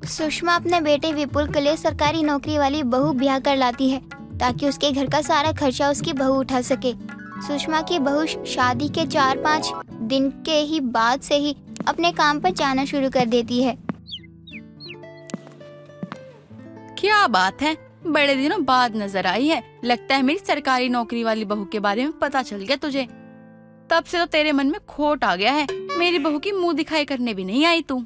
सुषमा अपने बेटे विपुल के लिए सरकारी नौकरी वाली बहू ब्याह कर लाती है ताकि उसके घर का सारा खर्चा उसकी बहू उठा सके। सुषमा की बहू शादी के 4-5 दिन के ही बाद से ही अपने काम पर जाना शुरू कर देती है। क्या बात है, बड़े दिनों बाद नजर आई है। लगता है मेरी सरकारी नौकरी वाली बहू के बारे में पता चल गया तुझे। तब से तो तेरे मन में खोट आ गया है। मेरी बहू की मुंह दिखाई करने भी नहीं आई तू।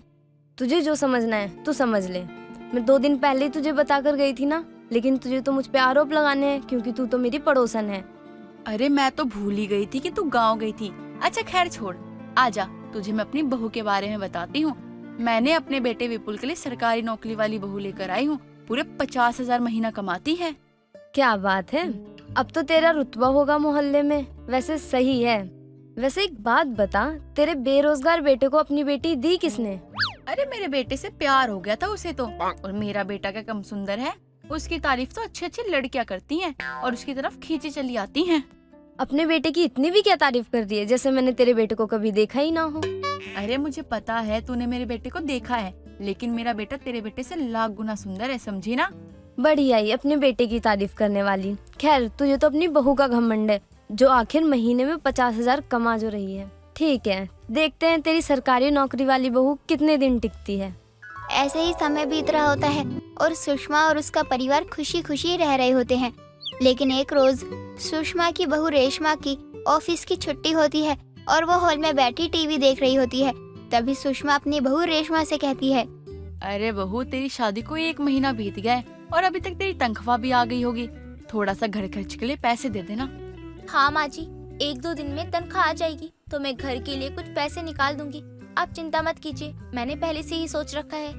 तुझे जो समझना है तू समझ ले। मैं 2 दिन पहले ही तुझे बताकर गई थी ना, लेकिन तुझे तो मुझ पे आरोप लगाने हैं क्योंकि तू तो मेरी पड़ोसन है। अरे मैं तो भूल ही गई थी कि तू गाँव गई थी। अच्छा खैर छोड़, आजा तुझे मैं अपनी बहू के बारे में बताती हूँ। मैंने अपने बेटे विपुल के लिए सरकारी नौकरी वाली बहू लेकर आई हूँ। पूरे 50,000 महीना कमाती है। क्या बात है, अब तो तेरा रुतबा होगा मोहल्ले में। वैसे सही है। वैसे एक बात बता, तेरे बेरोजगार बेटे को अपनी बेटी दी किसने? अरे मेरे बेटे से प्यार हो गया था उसे तो। और मेरा बेटा क्या कम सुंदर है। उसकी तारीफ तो अच्छी अच्छी लड़कियां करती हैं और उसकी तरफ खींची चली आती हैं। अपने बेटे की इतनी भी क्या तारीफ कर दी है, जैसे मैंने तेरे बेटे को कभी देखा ही ना हो। अरे मुझे पता है तूने मेरे बेटे को देखा है, लेकिन मेरा बेटा तेरे बेटे से लाख गुना सुंदर है, समझी ना। बढ़िया ही अपने बेटे की तारीफ करने वाली। खैर तुझे तो अपनी बहू का घमंड है, जो आखिर महीने में 50,000 कमा जो रही है। ठीक है, देखते हैं तेरी सरकारी नौकरी वाली बहू कितने दिन टिकती है। ऐसे ही समय बीत रहा होता है और सुषमा और उसका परिवार खुशी खुशी रह रहे होते हैं। लेकिन एक रोज सुषमा की बहू रेशमा की ऑफिस की छुट्टी होती है और वो हॉल में बैठी टीवी देख रही होती है। तभी सुषमा अपनी बहू रेशमा से कहती है, अरे बहू, तेरी शादी को 1 महीना बीत गया है और अभी तक तेरी तनख्वाह भी आ गई होगी। थोड़ा सा घर खर्च के लिए पैसे दे देना। हाँ माँ जी, 1-2 दिन में तनख्वाह आ जाएगी तो मैं घर के लिए कुछ पैसे निकाल दूंगी। आप चिंता मत कीजिए, मैंने पहले से ही सोच रखा है।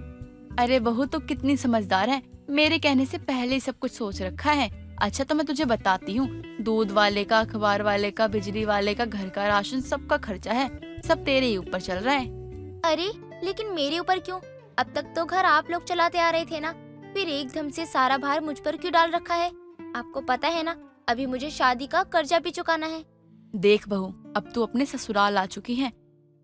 अरे बहू तो कितनी समझदार है, मेरे कहने से पहले ही सब कुछ सोच रखा है। अच्छा तो मैं तुझे बताती हूँ, दूध वाले का, अखबार वाले का, बिजली वाले का, घर का राशन, सबका खर्चा है। सब तेरे ही ऊपर चल रहा है। अरे लेकिन मेरे ऊपर क्यों? अब तक तो घर आप लोग चलाते आ रहे थे ना, फिर एकदम से सारा भार मुझ पर क्यों डाल रखा है? आपको पता है ना, अभी मुझे शादी का कर्जा भी चुकाना है। देख बहू, अब तू अपने ससुराल आ चुकी है।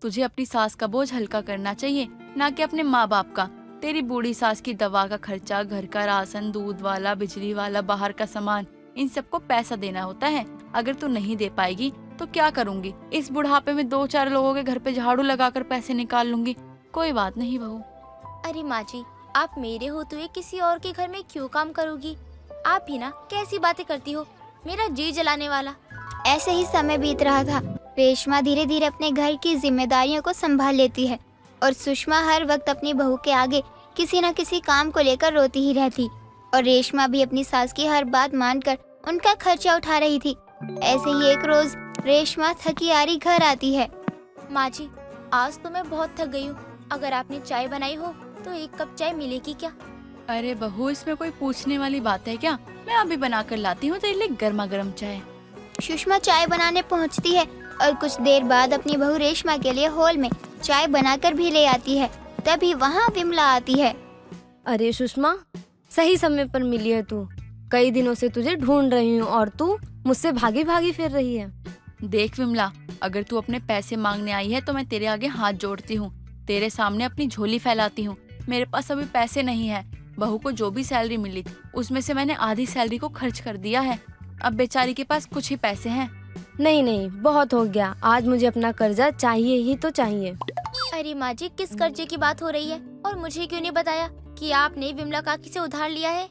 तुझे अपनी सास का बोझ हल्का करना चाहिए, ना कि अपने माँ बाप का। तेरी बूढ़ी सास की दवा का खर्चा, घर का राशन, दूध वाला, बिजली वाला, बाहर का सामान, इन सबको पैसा देना होता है। अगर तू नहीं दे पाएगी तो क्या करूँगी? इस बुढ़ापे में 2-4 लोगों के घर पे झाड़ू लगाकर पैसे निकाल लूंगी। कोई बात नहीं बहू। अरे माँ जी, आप मेरे होते हुए किसी और के घर में क्यों काम करोगी? आप ही ना कैसी बातें करती हो, मेरा जी जलाने वाला। ऐसे ही समय बीत रहा था। रेशमा धीरे धीरे अपने घर की जिम्मेदारियों को संभाल लेती है और सुषमा हर वक्त अपनी बहू के आगे किसी न किसी काम को लेकर रोती ही रहती और रेशमा भी अपनी सास की हर बात मानकर उनका खर्चा उठा रही थी। ऐसे ही एक रोज रेशमा थकी हारी घर आती है। माँ जी, आज तो मैं बहुत थक गई हूँ। अगर आपने चाय बनाई हो तो 1 कप चाय मिलेगी क्या? अरे बहू, इसमें कोई पूछने वाली बात है क्या? मैं अभी बना कर लाती हूँ तेरे लिए गर्मा गर्म चाय। सुषमा चाय बनाने पहुँचती है और कुछ देर बाद अपनी बहू रेशमा के लिए हॉल में चाय बनाकर भी ले आती है। तभी वहाँ विमला आती है। अरे सुषमा, सही समय पर मिली है तू। कई दिनों से तुझे ढूंढ रही हूँ और तू मुझसे भागी भागी फिर रही है। देख विमला, अगर तू अपने पैसे मांगने आई है तो मैं तेरे आगे हाथ जोड़ती हूँ, तेरे सामने अपनी झोली फैलाती हूँ। मेरे पास अभी पैसे नहीं है। बहू को जो भी सैलरी मिली थी उसमें से मैंने आधी सैलरी को खर्च कर दिया है। अब बेचारी के पास कुछ ही पैसे हैं। नहीं नहीं, बहुत हो गया। आज मुझे अपना कर्जा चाहिए ही तो चाहिए। अरे माँ जी, किस कर्जे की बात हो रही है? और मुझे क्यों नहीं बताया कि आपने विमला काकी से उधार लिया है?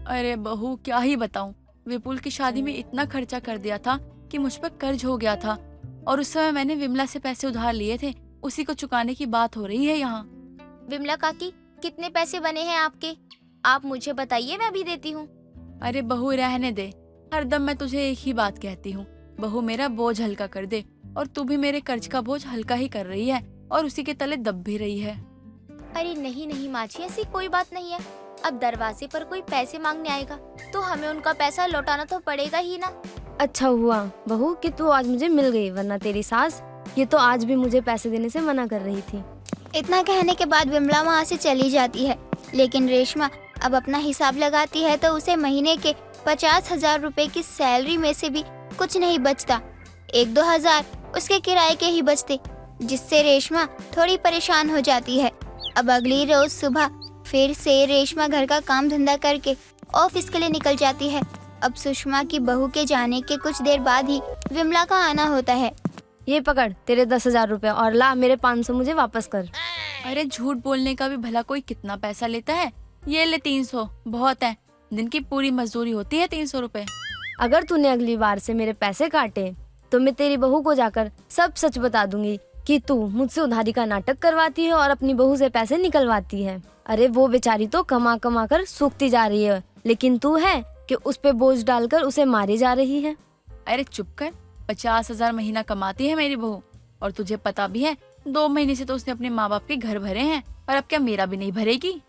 अरे बहू, क्या ही बताऊं। विपुल की शादी में इतना खर्चा कर दिया था कि मुझ पर कर्ज हो गया था और उस समय मैंने विमला से पैसे उधार लिए थे, उसी को चुकाने की बात हो रही है यहाँ। विमला काकी, कितने पैसे बने हैं आपके? आप मुझे बताइए, मैं भी देती हूँ। अरे बहू रहने दे, हरदम मैं तुझे एक ही बात कहती हूँ, बहू मेरा बोझ हल्का कर दे। और तू भी मेरे कर्ज का बोझ हल्का ही कर रही है और उसी के तले दब भी रही है। अरे नहीं नहीं माँ जी, ऐसी कोई बात नहीं है। अब दरवाजे पर कोई पैसे मांगने आएगा तो हमें उनका पैसा लौटाना तो पड़ेगा ही ना। अच्छा हुआ बहू कि तू आज मुझे मिल गई, वरना तेरी सास ये तो आज भी मुझे पैसे देने से मना कर रही थी। इतना कहने के बाद विमला वहाँ से चली जाती है। लेकिन रेशमा अब अपना हिसाब लगाती है तो उसे महीने के 50,000 रुपए की सैलरी में से भी कुछ नहीं बचता। 1-2 हजार उसके किराए के ही बचते, जिससे रेशमा थोड़ी परेशान हो जाती है। अब अगली रोज सुबह फिर से रेशमा घर का काम धंधा करके ऑफिस के लिए निकल जाती है। अब सुषमा की बहू के जाने के कुछ देर बाद ही विमला का आना होता है। ये पकड़ तेरे 10,000 रुपए और ला मेरे 500 मुझे वापस कर। अरे झूठ बोलने का भी भला कोई कितना पैसा लेता है। ये ले 300, बहुत है। दिन की पूरी मजदूरी होती है 300 रुपए। अगर तूने अगली बार से मेरे पैसे काटे तो मैं तेरी बहू को जाकर सब सच बता दूंगी कि तू मुझसे उधारी का नाटक करवाती है और अपनी बहू से पैसे निकलवाती है। अरे वो बेचारी तो कमा कमा कर सूखती जा रही है, लेकिन तू है कि उस पे बोझ डालकर उसे मारी जा रही है। अरे चुप कर। 50,000 महीना कमाती है मेरी बहू, और तुझे पता भी है 2 महीने से तो उसने अपने माँ बाप के घर भरे हैं, और अब क्या मेरा भी नहीं भरेगी।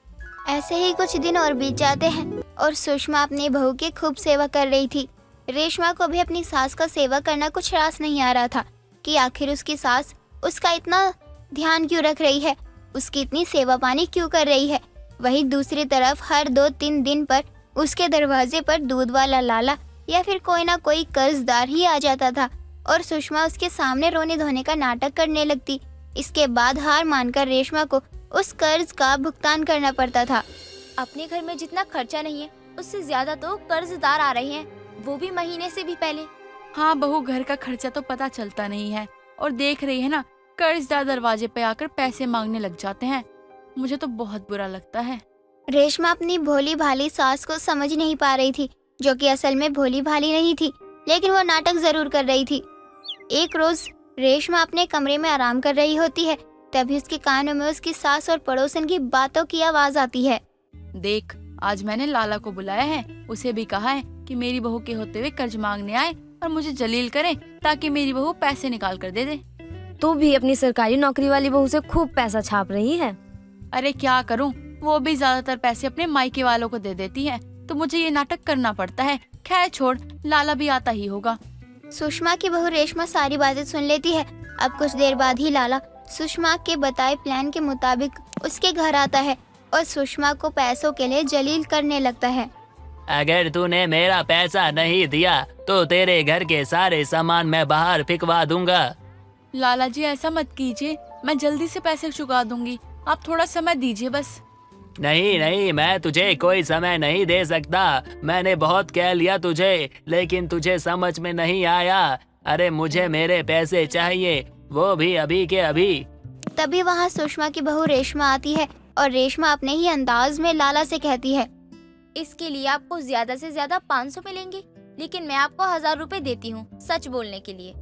ऐसे ही कुछ दिन और बीत जाते हैं और सुषमा अपनी बहू की खूब सेवा कर रही थी। रेशमा को भी अपनी सास का सेवा करना कुछ रास नहीं आ रहा था कि आखिर उसकी सास उसका इतना ध्यान क्यों रख रही है, उसकी इतनी सेवा पानी क्यों कर रही है। वहीं दूसरी तरफ हर 2-3 दिन पर उसके दरवाजे पर दूध वाला लाला या फिर कोई ना कोई कर्जदार ही आ जाता था और सुषमा उसके सामने रोने धोने का नाटक करने लगती। इसके बाद हार मानकर रेशमा को उस कर्ज का भुगतान करना पड़ता था। अपने घर में जितना खर्चा नहीं है उससे ज्यादा तो कर्जदार आ रहे हैं, वो भी महीने से भी पहले। हाँ बहू, घर का खर्चा तो पता चलता नहीं है, और देख रही है ना कर्जदार दरवाजे पे आकर पैसे मांगने लग जाते हैं। मुझे तो बहुत बुरा लगता है। रेशमा अपनी भोली भाली सास को समझ नहीं पा रही थी, जो कि असल में भोली भाली नहीं थी, लेकिन वो नाटक जरूर कर रही थी। एक रोज रेशमा अपने कमरे में आराम कर रही होती है, तभी उसके कानों में उसकी सास और पड़ोसन की बातों की आवाज आती है। देख, आज मैंने लाला को बुलाया है, उसे भी कहा है कि मेरी बहू के होते हुए कर्ज मांगने आए और मुझे जलील करे ताकि मेरी बहू पैसे निकाल कर दे दे। तू भी अपनी सरकारी नौकरी वाली बहू से खूब पैसा छाप रही है। अरे क्या करूं, वो भी ज्यादातर पैसे अपने मायके वालों को दे देती है, तो मुझे ये नाटक करना पड़ता है। खैर छोड़, लाला भी आता ही होगा। सुषमा की बहू रेशमा सारी बातें सुन लेती है। अब कुछ देर बाद ही लाला सुषमा के बताए प्लान के मुताबिक उसके घर आता है और सुषमा को पैसों के लिए जलील करने लगता है। अगर तूने मेरा पैसा नहीं दिया तो तेरे घर के सारे सामान मैं बाहर फेंकवा दूंगा। लाला जी ऐसा मत कीजिए, मैं जल्दी से पैसे चुका दूंगी, आप थोड़ा समय दीजिए बस। नहीं नहीं, मैं तुझे कोई समय नहीं दे सकता। मैंने बहुत कह लिया तुझे, लेकिन तुझे समझ में नहीं आया। अरे मुझे मेरे पैसे चाहिए, वो भी अभी के अभी। तभी वहाँ सुषमा की बहू रेशमा आती है और रेशमा अपने ही अंदाज में लाला से कहती है, इसके लिए आपको ज्यादा से ज्यादा 500 मिलेंगे, लेकिन मैं आपको 1000 रुपए देती हूँ सच बोलने के लिए।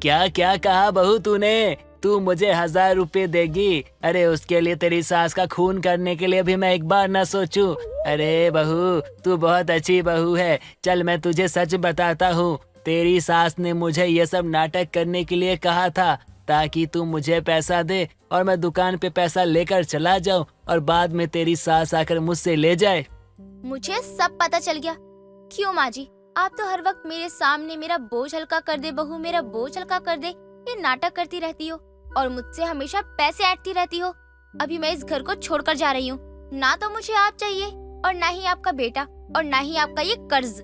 क्या क्या कहा बहू तूने? तू मुझे 1000 रुपए देगी? अरे उसके लिए तेरी सास का खून करने के लिए भी मैं एक बार न सोचूं? अरे बहू, तू बहुत अच्छी बहू है। चल मैं तुझे सच बताता हूँ, तेरी सास ने मुझे ये सब नाटक करने के लिए कहा था ताकि तू मुझे पैसा दे और मैं दुकान पे पैसा लेकर चला जाऊं और बाद में तेरी सास आकर मुझसे ले जाए। मुझे सब पता चल गया। क्यों माँ जी, आप तो हर वक्त मेरे सामने मेरा बोझ हल्का कर दे बहू, मेरा बोझ हल्का कर दे, ये नाटक करती रहती हो और मुझसे हमेशा पैसे ऐंठती रहती हो। अभी मैं इस घर को छोड़कर जा रही हूँ। ना तो मुझे आप चाहिए और ना ही आपका बेटा और ना ही आपका ये कर्ज।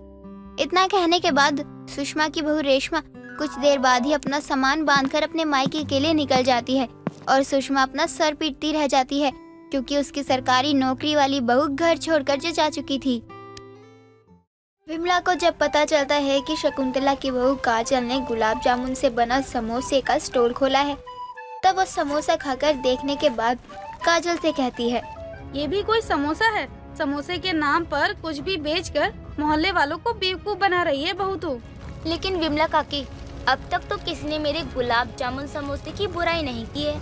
इतना कहने के बाद सुषमा की बहू रेशमा कुछ देर बाद ही अपना सामान बांधकर अपने मायके के लिए निकल जाती है और सुषमा अपना सर पीटती रह जाती है क्योंकि उसकी सरकारी नौकरी वाली बहू घर छोड़कर जा चुकी थी। विमला को जब पता चलता है कि शकुंतला की बहू काजल ने गुलाब जामुन से बना समोसे का स्टोर खोला है, तब वो समोसा खाकर देखने के बाद काजल से कहती है, ये भी कोई समोसा है? समोसे के नाम पर कुछ भी बेचकर मोहल्ले वालों को बेवकूफ बना रही है बहू तू। लेकिन विमला काकी, अब तक तो किसी ने मेरे गुलाब जामुन समोसे की बुराई नहीं की है।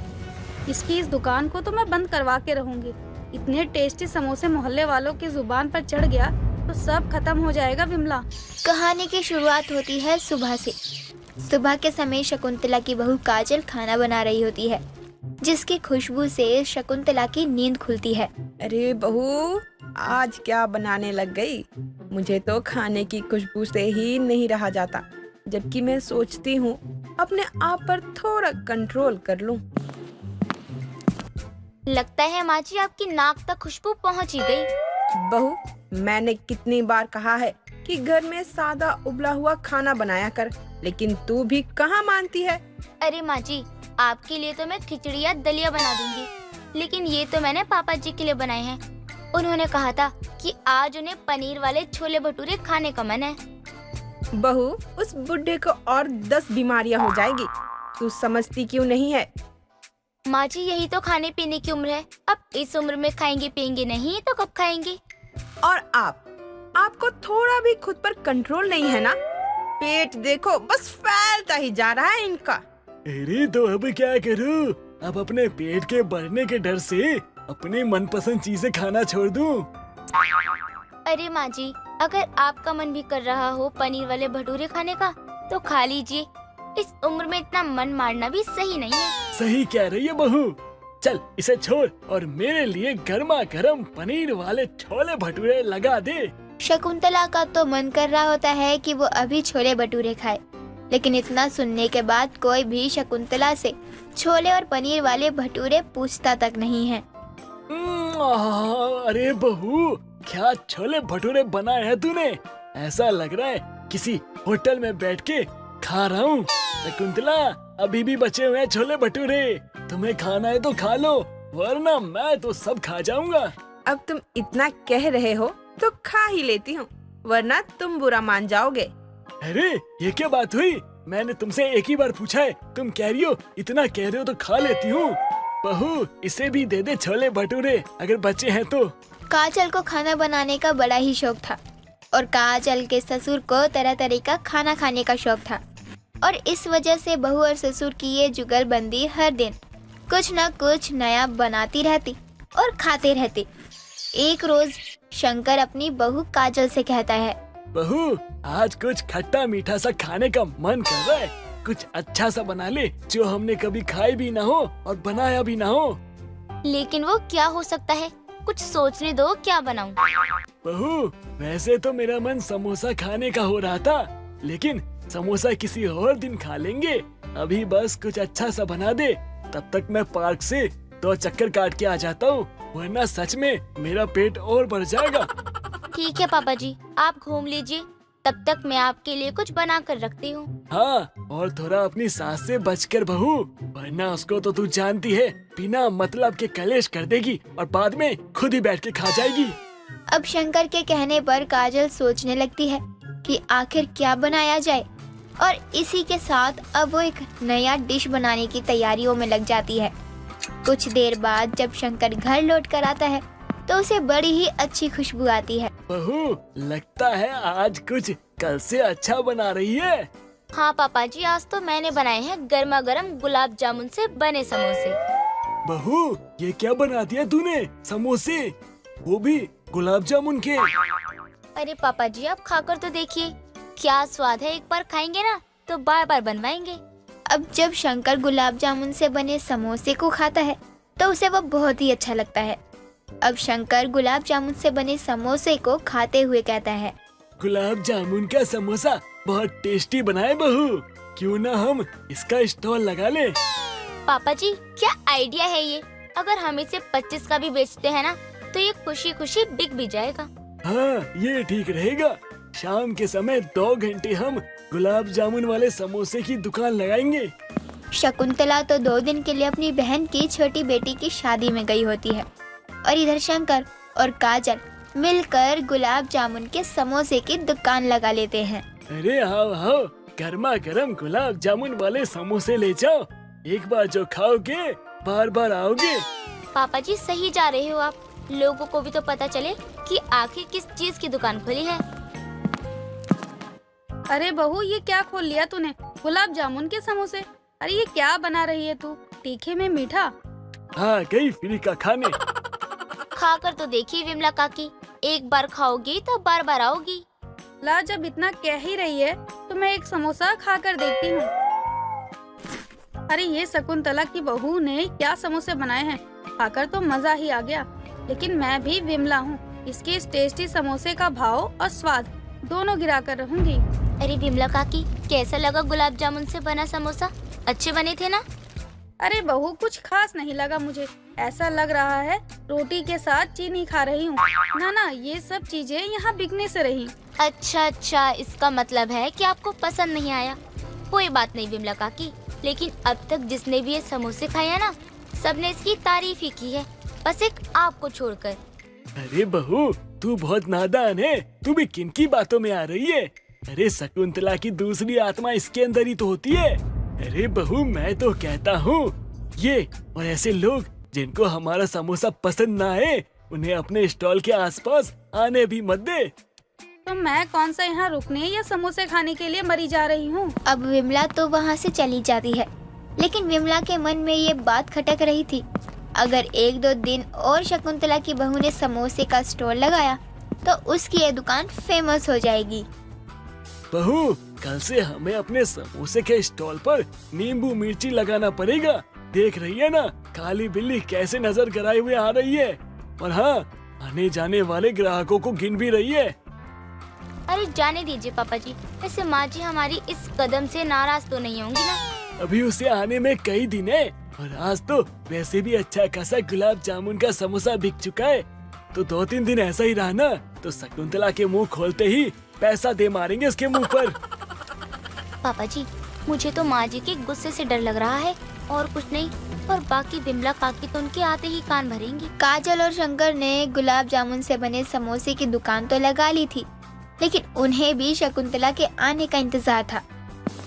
इसकी इस दुकान को तो मैं बंद करवा के रहूंगी। इतने टेस्टी समोसे मोहल्ले वालों की जुबान पर चढ़ गया तो सब खत्म हो जाएगा विमला। कहानी की शुरुआत होती है सुबह से। सुबह के समय शकुंतला की बहू काजल खाना बना रही होती है, जिसकी खुशबू से शकुंतला की नींद खुलती है। अरे बहू, आज क्या बनाने लग गई? मुझे तो खाने की खुशबू से ही नहीं रहा जाता, जबकि मैं सोचती हूँ अपने आप पर थोड़ा कंट्रोल कर लूं। लगता है माँ जी आपकी नाक तक खुशबू पहुँच ही गई। बहू, मैंने कितनी बार कहा है कि घर में सादा उबला हुआ खाना बनाया कर, लेकिन तू भी कहाँ मानती है। अरे माँ जी, आपके लिए तो मैं खिचड़ी या दलिया बना दूंगी, लेकिन ये तो मैंने पापा जी के लिए बनाए हैं। उन्होंने कहा था कि आज उन्हें पनीर वाले छोले भटूरे खाने का मन है। बहू, उस बुढ़े को और 10 बीमारियां हो जाएगी। तू समझती क्यों नहीं है? माँ जी, यही तो खाने पीने की उम्र है। अब इस उम्र में खाएंगे पिएंगे नहीं तो कब खाएंगे? और आपको थोड़ा भी खुद पर कंट्रोल नहीं है ना? पेट देखो, बस फैलता ही जा रहा है इनका। अरे तो अब क्या करूं? अब अपने पेट के बढ़ने के डर से अपनी मनपसंद चीजें खाना छोड़ दूं? अरे माँ जी, अगर आपका मन भी कर रहा हो पनीर वाले भटूरे खाने का तो खा लीजिए। इस उम्र में इतना मन मारना भी सही नहीं है। सही कह रही है बहू। चल इसे छोड़ और मेरे लिए गर्मा गर्म पनीर वाले छोले भटूरे लगा दे। शकुंतला का तो मन कर रहा होता है कि वो अभी छोले भटूरे खाए, लेकिन इतना सुनने के बाद कोई भी शकुंतला से छोले और पनीर वाले भटूरे पूछता तक नहीं है। अरे बहू, क्या छोले भटूरे बनाए हैं तूने? ऐसा लग रहा है किसी होटल में बैठ के खा रहा हूँ। शकुंतला, अभी भी बचे हुए हैं छोले भटूरे। तुम्हें खाना है तो खा लो, वरना मैं तो सब खा जाऊंगा। अब तुम इतना कह रहे हो तो खा ही लेती हूँ, वरना तुम बुरा मान जाओगे। अरे ये क्या बात हुई? मैंने तुमसे एक ही बार पूछा है, तुम कह रही हो इतना कह रहे हो तो खा लेती हूँ। बहू, इसे भी दे दे छोले भटूरे अगर बचे हैं तो। काजल को खाना बनाने का बड़ा ही शौक था और काजल के ससुर को तरह तरह का खाना खाने का शौक था, और इस वजह से बहू और ससुर की ये जुगलबंदी हर दिन कुछ न कुछ नया बनाती रहती और खाते रहते। एक रोज शंकर अपनी बहू काजल से कहता है, बहू, आज कुछ खट्टा मीठा सा खाने का मन कर रहा है। कुछ अच्छा सा बना ले जो हमने कभी खाई भी ना हो और बनाया भी ना हो। लेकिन वो क्या हो सकता है? कुछ सोचने दो, क्या बनाऊं? बहू, वैसे तो मेरा मन समोसा खाने का हो रहा था, लेकिन समोसा किसी और दिन खा लेंगे। अभी बस कुछ अच्छा सा बना दे, तब तक मैं पार्क से 2 चक्कर काट के आ जाता हूँ, वरना सच में मेरा पेट और बढ़ जाएगा। ठीक है पापा जी, आप घूम लीजिए, तब तक मैं आपके लिए कुछ बना कर रखती हूँ। हाँ, और थोड़ा अपनी सास से बचकर बहू, वरना उसको तो तू जानती है, बिना मतलब के कलेश कर देगी और बाद में खुद ही बैठ के खा जाएगी। अब शंकर के कहने पर काजल सोचने लगती है कि आखिर क्या बनाया जाए, और इसी के साथ अब वो एक नया डिश बनाने की तैयारियों में लग जाती है। कुछ देर बाद जब शंकर घर लौट कर आता है तो उसे बड़ी ही अच्छी खुशबू आती है। बहू, लगता है आज कुछ कल से अच्छा बना रही है। हाँ पापा जी, आज तो मैंने बनाए हैं गर्मा गर्म गुलाब जामुन से बने समोसे। बहू, ये क्या बना दिया तूने? समोसे, वो भी गुलाब जामुन के। अरे पापा जी, आप खाकर तो देखिए, क्या स्वाद है। एक बार खाएंगे ना तो बार बार बनवाएंगे। अब जब शंकर गुलाब जामुन से बने समोसे को खाता है तो उसे वो बहुत ही अच्छा लगता है। अब शंकर गुलाब जामुन से बने समोसे को खाते हुए कहता है, गुलाब जामुन का समोसा बहुत टेस्टी बनाए बहू, क्यों ना हम इसका स्टॉल लगा ले? पापा जी, क्या आइडिया है ये। अगर हम इसे 25 का भी बेचते हैं ना तो ये खुशी खुशी बिक भी जाएगा। हाँ, ये ठीक रहेगा। शाम के समय 2 घंटे हम गुलाब जामुन वाले समोसे की दुकान लगाएंगे। शकुंतला तो 2 दिन के लिए अपनी बहन की छोटी बेटी की शादी में गई होती है, और इधर शंकर और काजल मिलकर गुलाब जामुन के समोसे की दुकान लगा लेते हैं। अरे आओ आओ, गर्मा गर्म गुलाब जामुन वाले समोसे ले जाओ। एक बार जो खाओगे बार बार आओगे। पापा जी, सही जा रहे हो आप। लोगों को भी तो पता चले कि आखिर किस चीज की दुकान खुली है। अरे बहू, ये क्या खोल लिया तूने? गुलाब जामुन के समोसे? अरे ये क्या बना रही है तू? तीखे में मीठा? हाँ, गई फ्री का खाने। खाकर तो देखिए विमला काकी, एक बार खाओगी तो बार बार आओगी। ला, जब इतना कह ही रही है तो मैं एक समोसा खा कर देखती हूँ। अरे ये शकुंतला की बहू ने क्या समोसे बनाए हैं, खाकर तो मजा ही आ गया। लेकिन मैं भी विमला हूँ, इसके इस टेस्टी समोसे का भाव और स्वाद दोनों गिरा कर रहूंगी। अरे विमला काकी, कैसा लगा गुलाब जामुन से बना समोसा? अच्छे बने थे ना? अरे बहू, कुछ खास नहीं लगा मुझे। ऐसा लग रहा है रोटी के साथ चीनी खा रही हूँ। ना, ये सब चीजें यहाँ बिकने से रही। अच्छा, इसका मतलब है कि आपको पसंद नहीं आया। कोई बात नहीं विमला काकी, लेकिन अब तक जिसने भी ये समोसे खाए हैं ना, सबने इसकी तारीफ ही की है, बस एक आपको छोड़कर। अरे बहू, तू बहुत नादान है। तू भी किन की बातों में आ रही है? अरे शकुंतला की दूसरी आत्मा इसके अंदर ही तो होती है। अरे बहू, मैं तो कहता हूँ ये और ऐसे लोग जिनको हमारा समोसा पसंद ना आए, उन्हें अपने स्टॉल के आसपास आने भी मत दे। तो मैं कौन सा यहाँ रुकने या समोसे खाने के लिए मरी जा रही हूँ। अब विमला तो वहाँ से चली जाती है, लेकिन विमला के मन में ये बात खटक रही थी। अगर 1-2 दिन और शकुंतला की बहू ने समोसे का स्टॉल लगाया तो उसकी ये दुकान फेमस हो जाएगी। बहू, कल से हमें अपने समोसे के स्टॉल पर नींबू मिर्ची लगाना पड़ेगा। देख रही है ना, काली बिल्ली कैसे नजर कराए हुए आ रही है। और हाँ, आने जाने वाले ग्राहकों को गिन भी रही है। अरे जाने दीजिए पापा जी, वैसे माँ जी हमारी इस कदम से नाराज तो नहीं होंगी ना? अभी उसे आने में कई दिन है और आज तो वैसे भी अच्छा खासा गुलाब जामुन का समोसा बिक चुका है। तो 2-3 दिन ऐसा ही रहा ना, तो शकुंतला के मुंह खोलते ही पैसा दे मारेंगे उसके मुंह पर। पापा जी, मुझे तो माँ जी के गुस्से से डर लग रहा है और कुछ नहीं। और बाकी बिमला काकी तो उनके आते ही कान भरेंगी। काजल और शंकर ने गुलाब जामुन से बने समोसे की दुकान तो लगा ली थी, लेकिन उन्हें भी शकुंतला के आने का इंतजार था।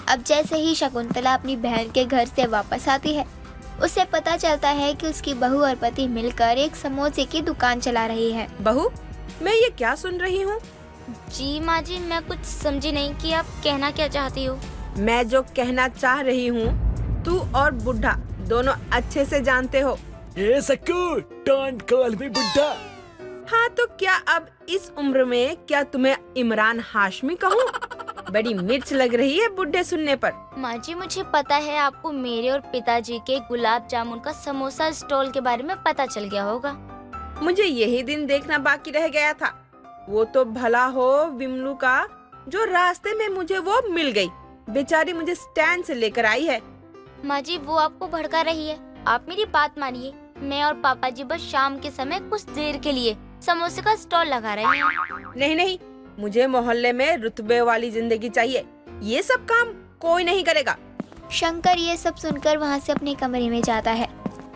अब जैसे ही शकुंतला अपनी बहन के घर से वापस आती है, उसे पता चलता है कि उसकी बहू और पति मिलकर एक समोसे की दुकान चला रही है। बहू, मैं ये क्या सुन रही हूँ? जी माँ जी, मैं कुछ समझी नहीं कि आप कहना क्या चाहती हो। मैं जो कहना चाह रही हूँ, तू और बुढ़ा दोनों अच्छे से जानते हो। ए सक्कू, डोंट कॉल मी बुड्ढा। हाँ, तो क्या अब इस उम्र में क्या तुम्हें इमरान हाशमी कहूँ? बड़ी मिर्च लग रही है बुढ़े सुनने पर। माँ जी, मुझे पता है आपको मेरे और पिताजी के गुलाब जामुन का समोसा स्टॉल के बारे में पता चल गया होगा। मुझे यही दिन देखना बाकी रह गया था। वो तो भला हो विमलू का, जो रास्ते में मुझे वो मिल गई। बेचारी मुझे स्टैंड से लेकर आई है। माँ जी, वो आपको भड़का रही है। आप मेरी बात मानिए। मैं और पापा जी बस शाम के समय कुछ देर के लिए समोसे का स्टॉल लगा रहे हैं। नहीं नहीं, मुझे मोहल्ले में रुतबे वाली जिंदगी चाहिए। ये सब काम कोई नहीं करेगा। शंकर ये सब सुनकर वहाँ से अपने कमरे में जाता है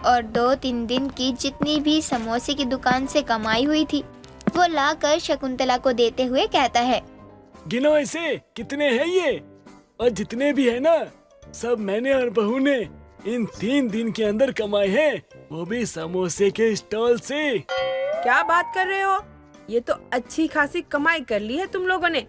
और 2-3 दिन की जितनी भी समोसे की दुकान से कमाई हुई थी, वो लाकर शकुंतला को देते हुए कहता है, गिनो इसे, कितने हैं ये? और जितने भी है ना, सब मैंने और बहू ने इन 3 दिन के अंदर कमाए हैं, वो भी समोसे के स्टॉल से। क्या बात कर रहे हो? ये तो अच्छी खासी कमाई कर ली है तुम लोगों ने।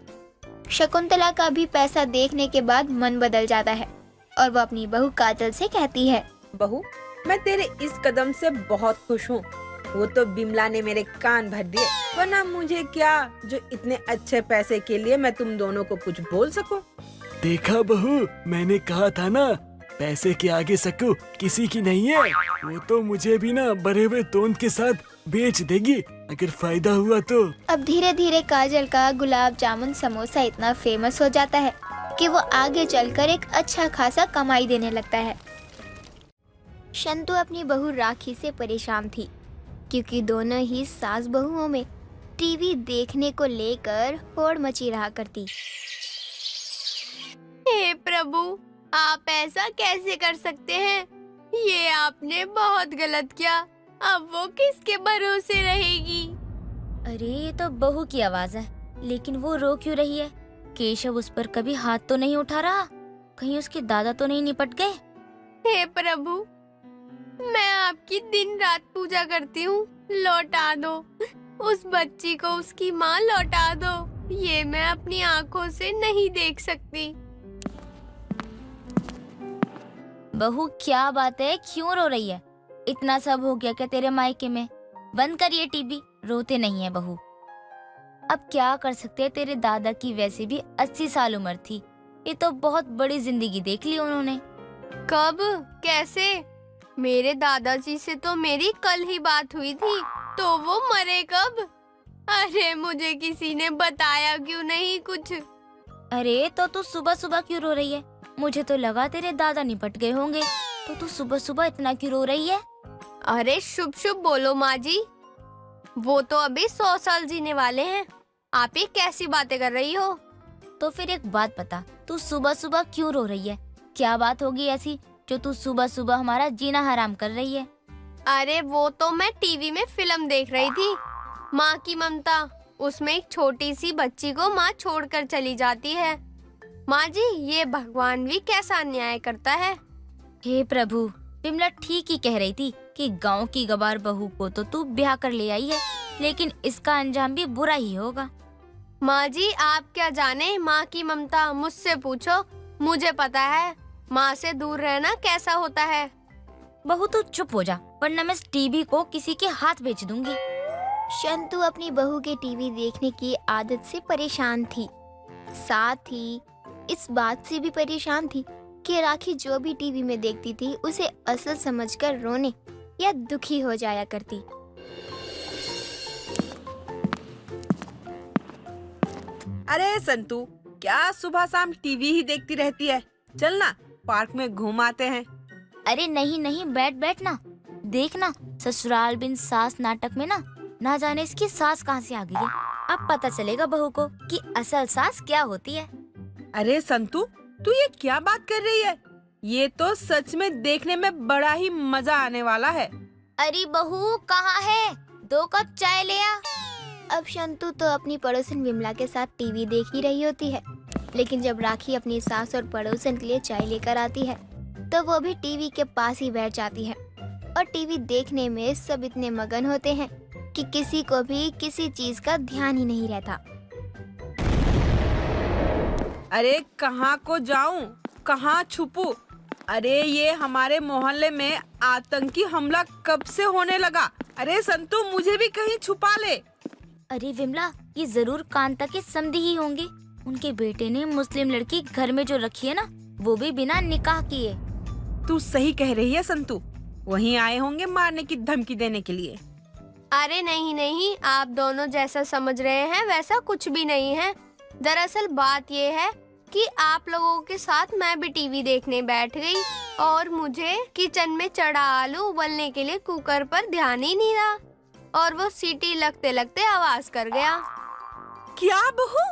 शकुंतला का भी पैसा देखने के बाद मन बदल जाता है और वो अपनी बहू काजल से कहती है, बहू, मैं तेरे इस कदम से बहुत खुश हूँ। वो तो बिमला ने मेरे कान भर दिए, वरना मुझे क्या जो इतने अच्छे पैसे के लिए मैं तुम दोनों को कुछ बोल सकूं। देखा बहू, मैंने कहा था ना, पैसे के आगे सक्कू किसी की नहीं है। वो तो मुझे भी ना भरे हुए तोंद के साथ बेच देगी अगर फायदा हुआ तो। अब धीरे धीरे काजल का गुलाब जामुन समोसा इतना फेमस हो जाता है कि वो आगे चलकर एक अच्छा खासा कमाई देने लगता है। शंतु अपनी बहू राखी से परेशान थी, क्योंकि दोनों ही सास बहुओं में टीवी देखने को लेकर होड़ मची रहा करती। हे प्रभु, आप ऐसा कैसे कर सकते हैं? ये आपने बहुत गलत किया। अब वो किसके भरोसे रहेगी? अरे ये तो बहू की आवाज है, लेकिन वो रो क्यों रही है? केशव उस पर कभी हाथ तो नहीं उठा रहा? कहीं उसके दादा तो नहीं निपट गए? हे प्रभु, मैं आपकी दिन रात पूजा करती हूँ, लौटा दो उस बच्ची को, उसकी माँ लौटा दो। ये मैं अपनी आँखों से नहीं देख सकती। बहू क्या बात है, क्यों रो रही है? इतना सब हो गया क्या तेरे मायके में? बंद कर ये टीवी, रोते नहीं है बहू। अब क्या कर सकते हैं, तेरे दादा की वैसे भी 80 साल उम्र थी। ये तो बहुत बड़ी जिंदगी देख ली उन्होंने। कब, कैसे? मेरे दादाजी से तो मेरी कल ही बात हुई थी, तो वो मरे कब? अरे मुझे किसी ने बताया क्यों नहीं कुछ? अरे तो तू सुबह सुबह क्यों रो रही है? मुझे तो लगा तेरे दादा निपट गए होंगे, तो तू सुबह सुबह इतना क्यों रो रही है? अरे शुभ शुभ बोलो माँ जी, वो तो अभी 100 साल जीने वाले हैं। आप ही कैसी बातें कर रही हो? तो फिर एक बात बता, तू सुबह सुबह क्यों रो रही है? क्या बात होगी ऐसी जो तू सुबह सुबह हमारा जीना हराम कर रही है? अरे वो तो मैं टीवी में फिल्म देख रही थी, माँ की ममता, उसमें एक छोटी सी बच्ची को माँ छोड़कर चली जाती है। माँ जी, ये भगवान भी कैसा अन्याय करता है। हे प्रभु, विमला ठीक ही कह रही थी कि गांव की गवार बहू को तो तू ब्याह कर ले आई है, लेकिन इसका अंजाम भी बुरा ही होगा। माँ जी, आप क्या जाने माँ की ममता, मुझसे पूछो, मुझे पता है माँ से दूर रहना कैसा होता है। बहू तू चुप हो जा, वरना मैं इस टीवी को किसी के हाथ बेच दूंगी। शंतु अपनी बहू के टीवी देखने की आदत से परेशान थी। साथ ही इस बात से भी परेशान थी कि राखी जो भी टीवी में देखती थी उसे असल समझकर रोने या दुखी हो जाया करती। अरे संतू, क्या सुबह शाम टीवी ही देखती रहती है? चल ना, पार्क में घूम आते हैं। अरे नहीं नहीं, बैठ बैठ ना। देखना, ससुराल बिन सास नाटक में ना जाने इसकी सास कहाँ से आ गई है। अब पता चलेगा बहू को कि असल सास क्या होती है। अरे संतू, तू ये क्या बात कर रही है? ये तो सच में देखने में बड़ा ही मजा आने वाला है। अरे बहू कहाँ है? 2 कप चाय ले आ। अब शंतु तो अपनी पड़ोसन विमला के साथ टीवी देख ही रही होती है, लेकिन जब राखी अपनी सास और पड़ोसन के लिए चाय लेकर आती है तो वो भी टीवी के पास ही बैठ जाती है और टीवी देखने में सब इतने मगन होते हैं कि किसी को भी किसी चीज का ध्यान ही नहीं रहता। अरे कहाँ को जाऊं, कहाँ छुपूं? अरे ये हमारे मोहल्ले में आतंकी हमला कब से होने लगा? अरे संतू, मुझे भी कहीं छुपा ले। अरे विमला, ये जरूर कांता के समधी ही होंगे। उनके बेटे ने मुस्लिम लड़की घर में जो रखी है ना, वो भी बिना निकाह किए। तू सही कह रही है संतू, वहीं आए होंगे मारने की धमकी देने के लिए। अरे नहीं नहीं, आप दोनों जैसा समझ रहे हैं वैसा कुछ भी नहीं है। दरअसल बात ये है कि आप लोगों के साथ मैं भी टीवी देखने बैठ गई और मुझे किचन में चढ़ा आलू उबलने के लिए कुकर पर ध्यान ही नहीं रहा और वो सीटी लगते लगते आवाज कर गया। क्या बहू,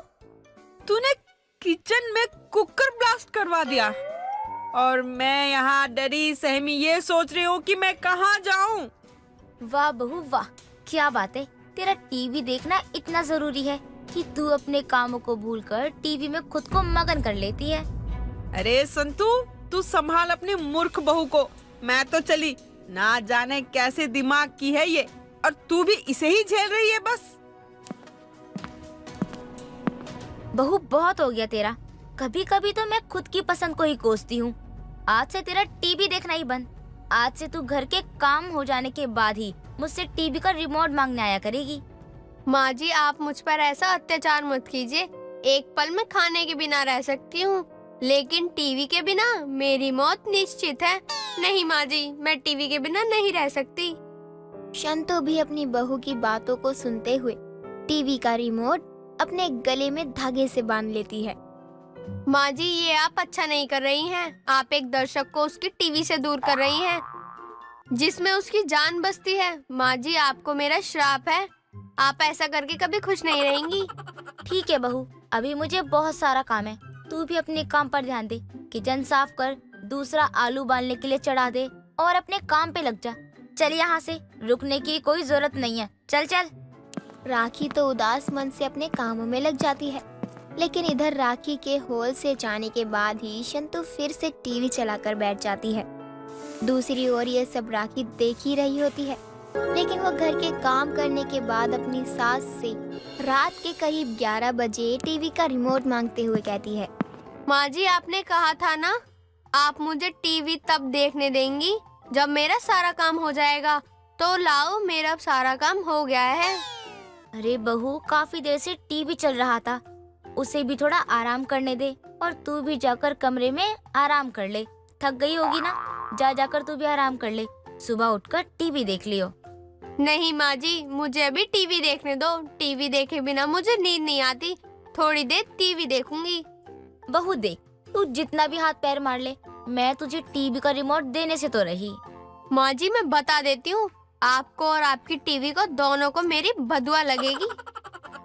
तूने किचन में कुकर ब्लास्ट करवा दिया और मैं यहाँ डरी सहमी ये सोच रही हूँ कि मैं कहाँ जाऊँ। वाह बहू वाह, क्या बात है। तेरा टीवी देखना इतना जरूरी है कि तू अपने कामों को भूलकर टीवी में खुद को मगन कर लेती है। अरे संतू, तू संभाल अपनी मूर्ख बहू को। मैं तो चली, ना जाने कैसे दिमाग की है ये, और तू भी इसे ही झेल रही है बस। बहू बहुत हो गया तेरा। कभी कभी तो मैं खुद की पसंद को ही कोसती हूँ। आज से तेरा टीवी देखना ही बंद। आज से तू घर के काम हो जाने के बाद ही मुझसे टीवी का रिमोट मांगने आया करेगी। माँ जी, आप मुझ पर ऐसा अत्याचार मत कीजिए। एक पल में खाने के बिना रह सकती हूँ, लेकिन टीवी के बिना मेरी मौत निश्चित है। नहीं माँ जी, मैं टीवी के बिना नहीं रह सकती। शंतु भी अपनी बहू की बातों को सुनते हुए टीवी का रिमोट अपने गले में धागे से बांध लेती है। माँ जी, ये आप अच्छा नहीं कर रही हैं। आप एक दर्शक को उसकी टीवी से दूर कर रही हैं, जिसमें उसकी जान बसती है। माँ जी, आपको मेरा श्राप है। आप ऐसा करके कभी खुश नहीं रहेंगी। ठीक है बहू, अभी मुझे बहुत सारा काम है। तू भी अपने काम पर ध्यान दे। किचन साफ कर, दूसरा आलू उबालने के लिए चढ़ा दे और अपने काम पे लग जा। चल यहाँ से, रुकने की कोई जरूरत नहीं है। चल चल। राखी तो उदास मन से अपने कामों में लग जाती है, लेकिन इधर राखी के हॉल से जाने के बाद ही शंतु फिर से टीवी चलाकर बैठ जाती है। दूसरी ओर ये सब राखी देख ही रही होती है, लेकिन वो घर के काम करने के बाद अपनी सास से रात के करीब 11 बजे टीवी का रिमोट मांगते हुए कहती है, माँ जी, आपने कहा था ना, आप मुझे टीवी तब देखने देंगी जब मेरा सारा काम हो जाएगा। तो लाओ, मेरा सारा काम हो गया है। अरे बहू, काफी देर से टीवी चल रहा था, उसे भी थोड़ा आराम करने दे और तू भी जाकर कमरे में आराम कर ले। थक गई होगी ना, जाकर तू भी आराम कर ले। सुबह उठकर टीवी देख लियो। नहीं माँ जी, मुझे अभी टीवी देखने दो। टीवी देखे बिना मुझे नींद नहीं आती। थोड़ी देर टीवी देखूंगी। बहू देख, तू जितना भी हाथ पैर मार ले, मैं तुझे टीवी का रिमोट देने से तो रही। माँ जी, मैं बता देती हूँ, आपको और आपकी टीवी को दोनों को मेरी बदुआ लगेगी।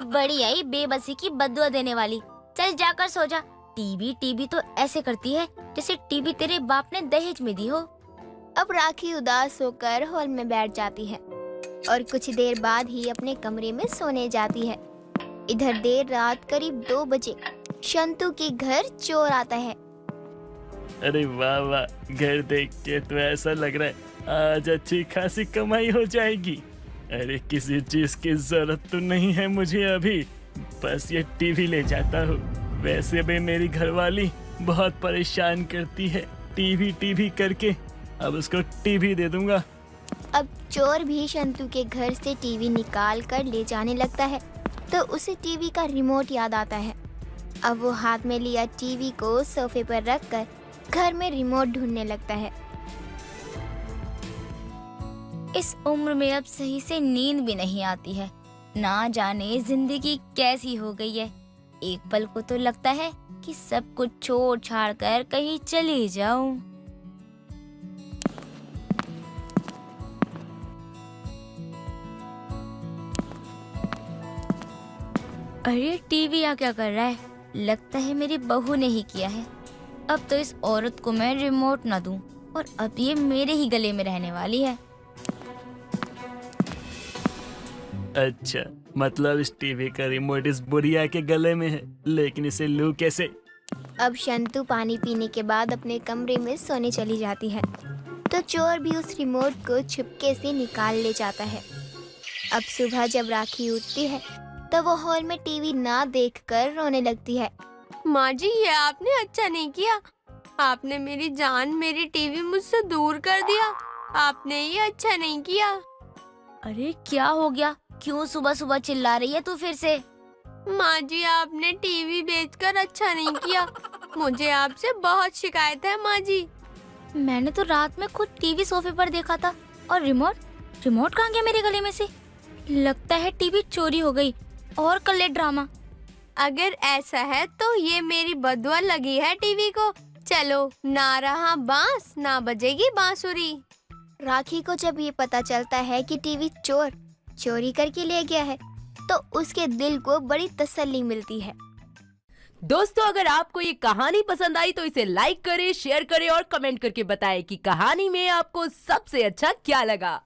बड़ी आई बेबसी की बदुआ देने वाली। चल जाकर सो जा। टीवी तो ऐसे करती है जैसे टीवी तेरे बाप ने दहेज में दी हो। अब राखी उदास होकर हॉल में बैठ जाती है। और कुछ देर बाद ही अपने कमरे में सोने जाती है। इधर देर रात करीब 2 बजे शंतु के घर चोर आता है। अरे वाह वाह, घर देख के तो ऐसा लग रहा है आज अच्छी खासी कमाई हो जाएगी। अरे किसी चीज की जरूरत तो नहीं है मुझे अभी, बस ये टीवी ले जाता हूँ। वैसे भी मेरी घरवाली बहुत परेशान करती है टीवी करके, अब उसको टीवी दे दूंगा। अब चोर भी शंतु के घर से टीवी निकाल कर ले जाने लगता है तो उसे टीवी का रिमोट याद आता है। अब वो हाथ में लिया टीवी को सोफे पर रखकर घर में रिमोट ढूंढने लगता है। इस उम्र में अब सही से नींद भी नहीं आती है। ना जाने जिंदगी कैसी हो गई है। एक पल को तो लगता है कि सब कुछ छोड़ छाड़ कर कहीं चली जाऊं। अरे टीवी यहाँ क्या कर रहा है? लगता है मेरी बहू ने ही किया है। अब तो इस औरत को मैं रिमोट ना दूं और अब ये मेरे ही गले में रहने वाली है। अच्छा, मतलब इस टीवी का रिमोट इस बुढ़िया के गले में है, लेकिन इसे लूं कैसे? अब शंतु पानी पीने के बाद अपने कमरे में सोने चली जाती है तो चोर भी उस रिमोट को छुपके से निकाल ले जाता है। अब सुबह जब राखी उठती है तो वो हॉल में टीवी ना देखकर रोने लगती है। माँ जी, ये आपने अच्छा नहीं किया। आपने मेरी जान, मेरी टीवी मुझसे दूर कर दिया। आपने ये अच्छा नहीं किया। अरे क्या हो गया? क्यों सुबह सुबह चिल्ला रही है तू फिर से? माँ जी, आपने टीवी बेचकर अच्छा नहीं किया। मुझे आपसे बहुत शिकायत है माँ जी। मैंने तो रात में खुद टीवी सोफे पर देखा था। और रिमोट कहाँ गया मेरे गले में से? लगता है टीवी चोरी हो गई। और कर ले ड्रामा। अगर ऐसा है तो ये मेरी बदुआ लगी है टीवी को। चलो, ना रहा बांस ना बजेगी बांसुरी। राखी को जब ये पता चलता है कि टीवी चोरी करके ले गया है तो उसके दिल को बड़ी तसल्ली मिलती है। दोस्तों, अगर आपको ये कहानी पसंद आई तो इसे लाइक करें, शेयर करें और कमेंट करके बताएं कि कहानी में आपको सबसे अच्छा क्या लगा।